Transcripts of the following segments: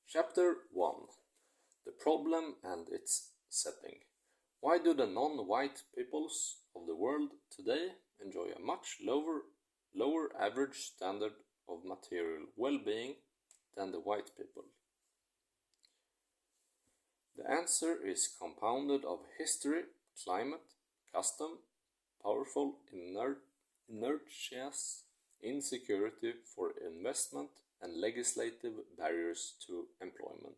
Chapter 1. The Problem and Its Setting. Why do the non-white peoples of the world today enjoy a much lower average standard of material well-being than the white people? The answer is compounded of history, climate, custom, powerful inertias, insecurity for investment, and legislative barriers to employment.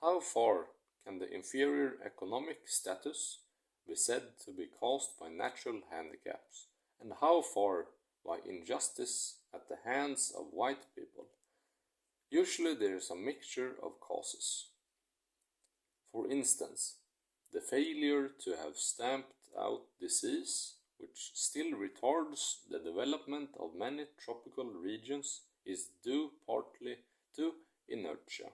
How far can the inferior economic status be said to be caused by natural handicaps, and how far by injustice at the hands of white people? Usually there is a mixture of causes. For instance, the failure to have stamped out disease, which still retards the development of many tropical regions, is due partly to inertia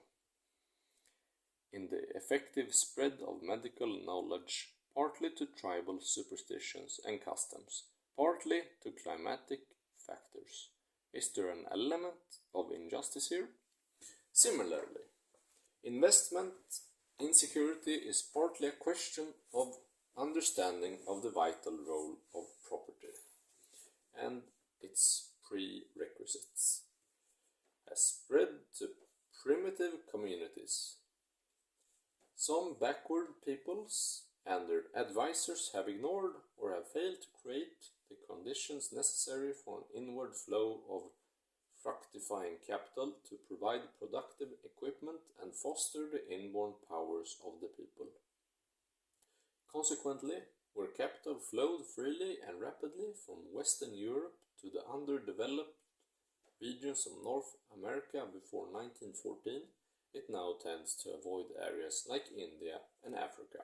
in the effective spread of medical knowledge, partly to tribal superstitions and customs, partly to climatic factors. Is there an element of injustice here? Similarly, investment insecurity is partly a question of understanding of the vital role of property and its prerequisites has spread to primitive communities. Some backward peoples and their advisors have ignored or have failed to create the conditions necessary for an inward flow of fructifying capital to provide productive equipment and foster the inborn powers of the people. Consequently, where capital flowed freely and rapidly from Western Europe to the underdeveloped regions of North America before 1914, it now tends to avoid areas like India and Africa,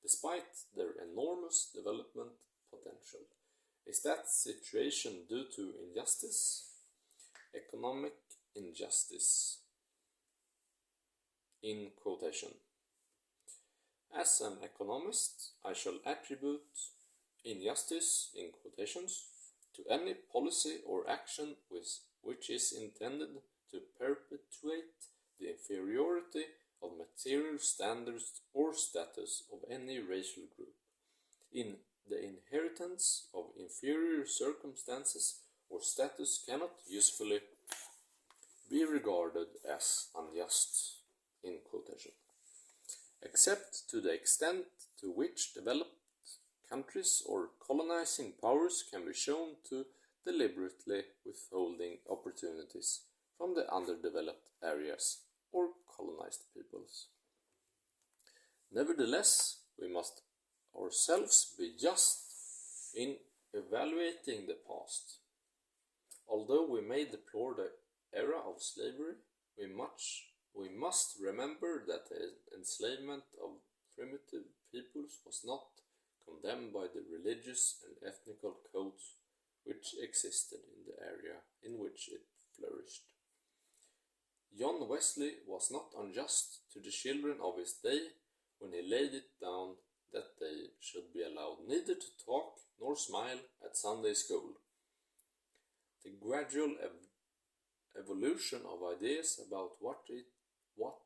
despite their enormous development potential. Is that situation due to injustice? Economic injustice, in quotation. As an economist, I shall attribute injustice, in quotations, to any policy or action which is intended to perpetuate the inferiority of material standards or status of any racial group, in the inheritance of inferior circumstances or status cannot usefully be regarded as unjust, in quotation, except to the extent to which developed countries or colonizing powers can be shown to deliberately withholding opportunities from the underdeveloped areas or colonized peoples. Nevertheless, we must ourselves be just in evaluating the past. Although we may deplore the era of slavery, we must remember that the enslavement of primitive peoples was not condemned by the religious and ethnical codes which existed in the area in which it flourished. John Wesley was not unjust to the children of his day when he laid it down that they should be allowed neither to talk nor smile at Sunday school. The gradual evolution of ideas about what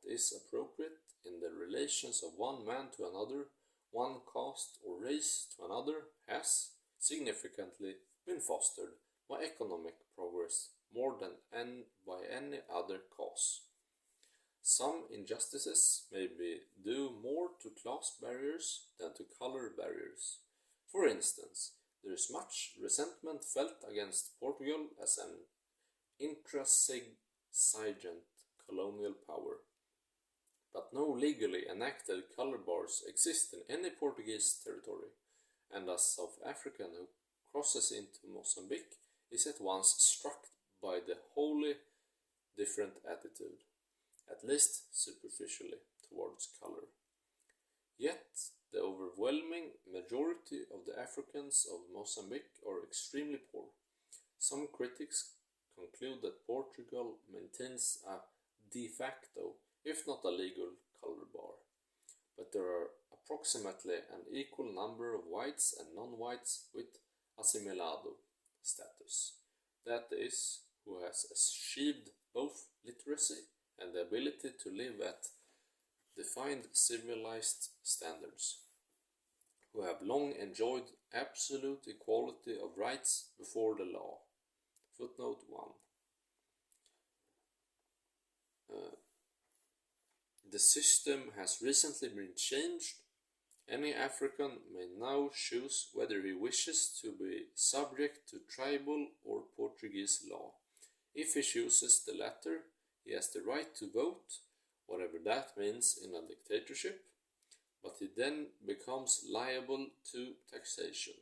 is appropriate in the relations of one man to another, one caste or race to another, has significantly been fostered by economic progress more than by any other cause. Some injustices may be due more to class barriers than to color barriers. For instance, there is much resentment felt against Portugal as an intransigent colonial power, but no legally enacted color bars exist in any Portuguese territory, and a South African who crosses into Mozambique is at once struck by the wholly different attitude, at least superficially, towards color. Yet, the overwhelming majority of the Africans of Mozambique are extremely poor. Some critics conclude that Portugal maintains a de facto, if not a legal, color bar, but there are approximately an equal number of whites and non-whites with assimilado status, that is, who has achieved both literacy and the ability to live at defined civilized standards, who have long enjoyed absolute equality of rights before the law. Footnote 1. The system has recently been changed. Any African may now choose whether he wishes to be subject to tribal or Portuguese law. If he chooses the latter, he has the right to vote, whatever that means in a dictatorship, but he then becomes liable to taxation.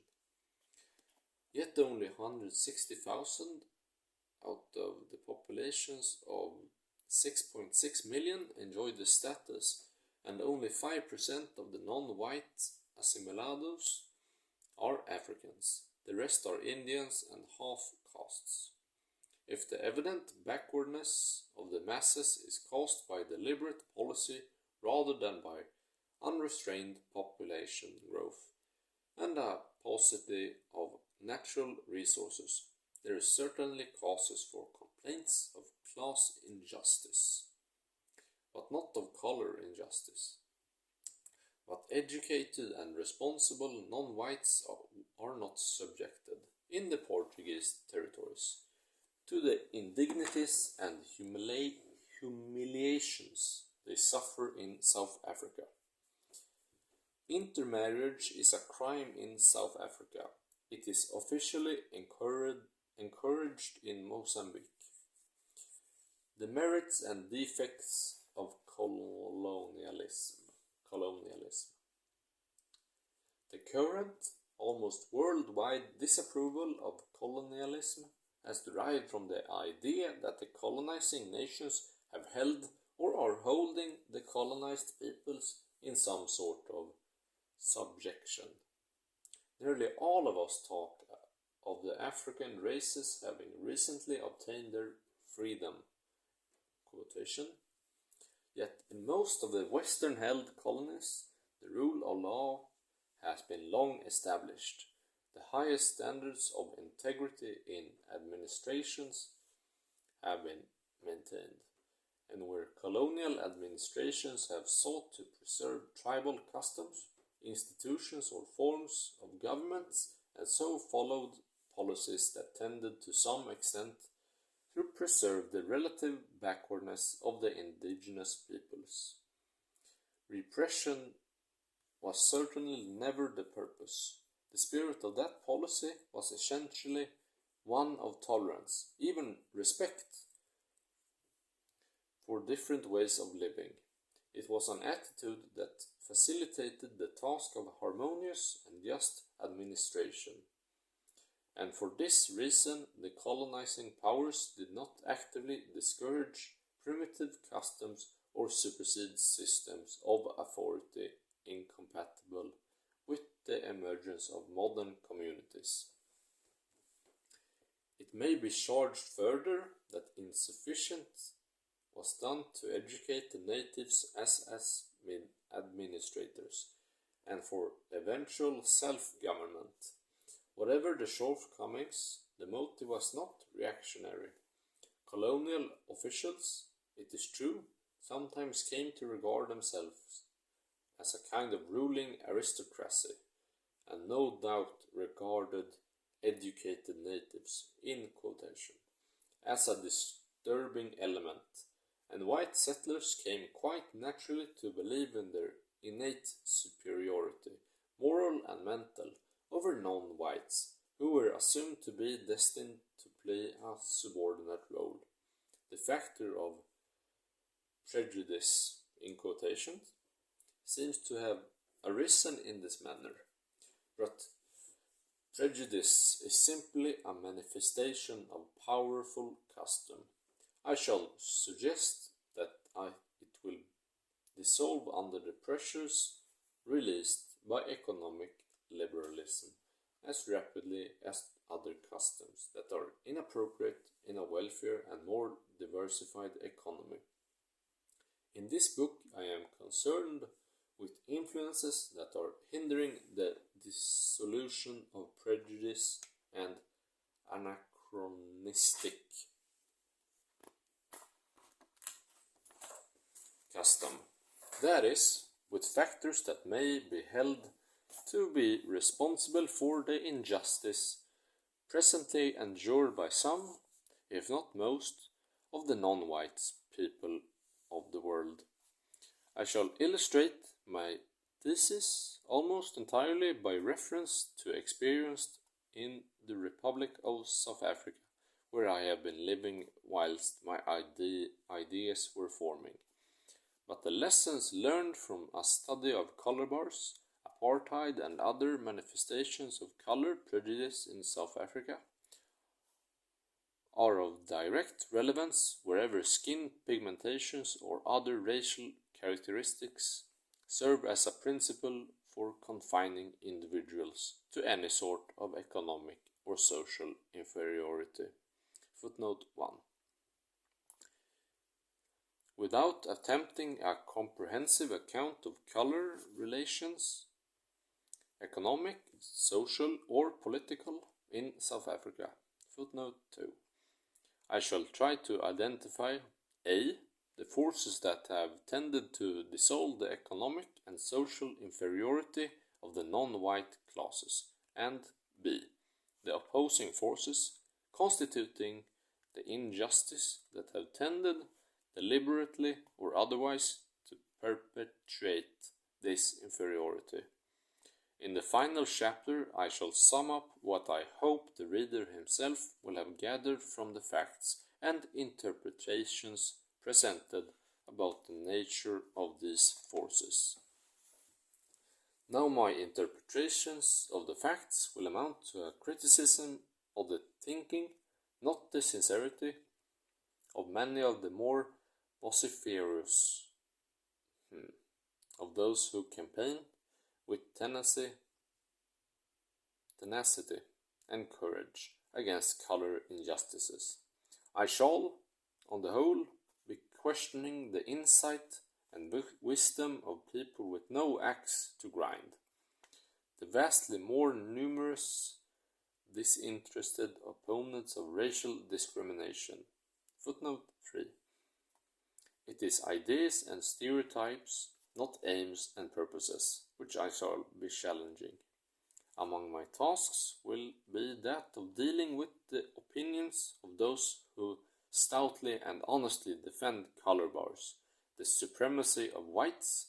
Yet only 160,000 out of the populations of 6.6 million enjoy the status, and only 5% of the non-white assimilados are Africans. The rest are Indians and half-castes. If the evident backwardness of the masses is caused by deliberate policy rather than by unrestrained population growth and a paucity of natural resources, there is certainly causes for complaints of class injustice, but not of color injustice. But educated and responsible non-whites are not subjected, in the Portuguese territories, to the indignities and humiliations they suffer in South Africa. Intermarriage is a crime in South Africa. It is officially encouraged in Mozambique. The merits and defects of colonialism. The current, almost worldwide disapproval of colonialism has derived from the idea that the colonizing nations have held or are holding the colonized peoples in some sort of subjection. Nearly all of us talk of the African races having recently obtained their freedom, quotation. Yet in most of the Western-held colonies, the rule of law has been long established. The highest standards of integrity in administrations have been maintained, and where colonial administrations have sought to preserve tribal customs, institutions or forms of governments, and so followed policies that tended to some extent to preserve the relative backwardness of the indigenous peoples. Repression was certainly never the purpose. The spirit of that policy was essentially one of tolerance, even respect for different ways of living. It was an attitude that facilitated the task of harmonious and just administration. And for this reason, the colonizing powers did not actively discourage primitive customs or supersede systems of authority incompatible with the emergence of modern communities. It may be charged further that insufficient was done to educate the natives as administrators, and for eventual self-government. Whatever the shortcomings, the motive was not reactionary. Colonial officials, it is true, sometimes came to regard themselves as a kind of ruling aristocracy, and no doubt regarded educated natives, in quotation, as a disturbing element, and white settlers came quite naturally to believe in their innate superiority, moral and mental, over non-whites, who were assumed to be destined to play a subordinate role. The factor of prejudice, in quotation, seems to have arisen in this manner, but prejudice is simply a manifestation of powerful custom. I shall suggest that it will dissolve under the pressures released by economic liberalism as rapidly as other customs that are inappropriate in a wealthier and more diversified economy. In this book I am concerned with influences that are hindering the dissolution of prejudice and anachronistic custom, that is, with factors that may be held to be responsible for the injustice presently endured by some, if not most, of the non-white people of the world. I shall illustrate my thesis almost entirely by reference to experience in the Republic of South Africa, where I have been living whilst my ideas were forming. But the lessons learned from a study of color bars, apartheid and other manifestations of color prejudice in South Africa are of direct relevance wherever skin pigmentations or other racial characteristics serve as a principle for confining individuals to any sort of economic or social inferiority. Footnote 1. Without attempting a comprehensive account of color relations, economic, social, or political, in South Africa. Footnote 2. I shall try to identify a. the forces that have tended to dissolve the economic and social inferiority of the non-white classes, and b. the opposing forces constituting the injustice that have tended, deliberately or otherwise, to perpetuate this inferiority. In the final chapter I shall sum up what I hope the reader himself will have gathered from the facts and interpretations presented about the nature of these forces. Now my interpretations of the facts will amount to a criticism of the thinking, not the sincerity, of many of the more vociferous of those who campaign with tenacity and courage against color injustices. I shall, on the whole, be questioning the insight and wisdom of people with no axe to grind, the vastly more numerous disinterested opponents of racial discrimination. Footnote 3. It is ideas and stereotypes, not aims and purposes, which I shall be challenging. Among my tasks will be that of dealing with the opinions of those who stoutly and honestly defend color bars, the supremacy of whites,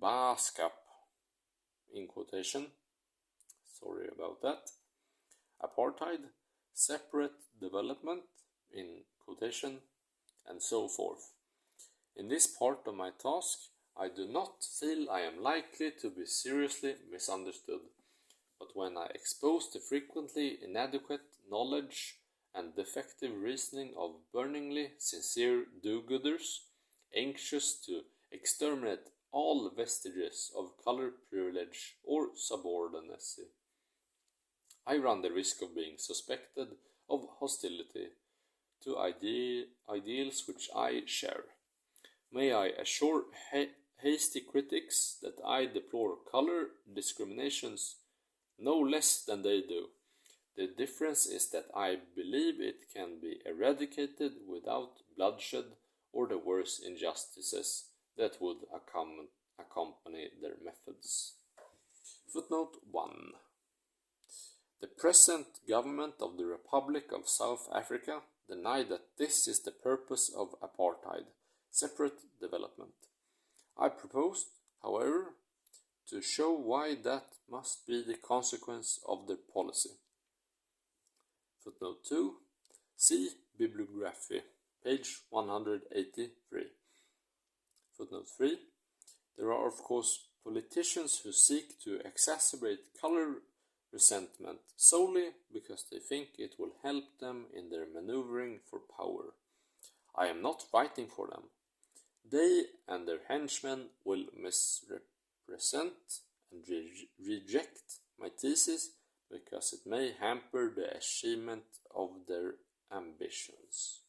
Baaskap, in quotation, sorry about that, apartheid, separate development, in quotation, and so forth. In this part of my task, I do not feel I am likely to be seriously misunderstood, but when I expose the frequently inadequate knowledge and defective reasoning of burningly sincere do-gooders, anxious to exterminate all vestiges of color privilege or subordinacy, I run the risk of being suspected of hostility to ideals which I share. May I assure hasty critics that I deplore color discriminations no less than they do. The difference is that I believe it can be eradicated without bloodshed or the worse injustices that would accompany their methods. Footnote 1. The present government of the Republic of South Africa deny that this is the purpose of apartheid, separate development. I propose, however, to show why that must be the consequence of their policy. Footnote 2. See Bibliography, page 183. Footnote 3. There are, of course, politicians who seek to exacerbate color resentment solely because they think it will help them in their maneuvering for power. I am not fighting for them. They and their henchmen will misrepresent and reject my thesis because it may hamper the achievement of their ambitions.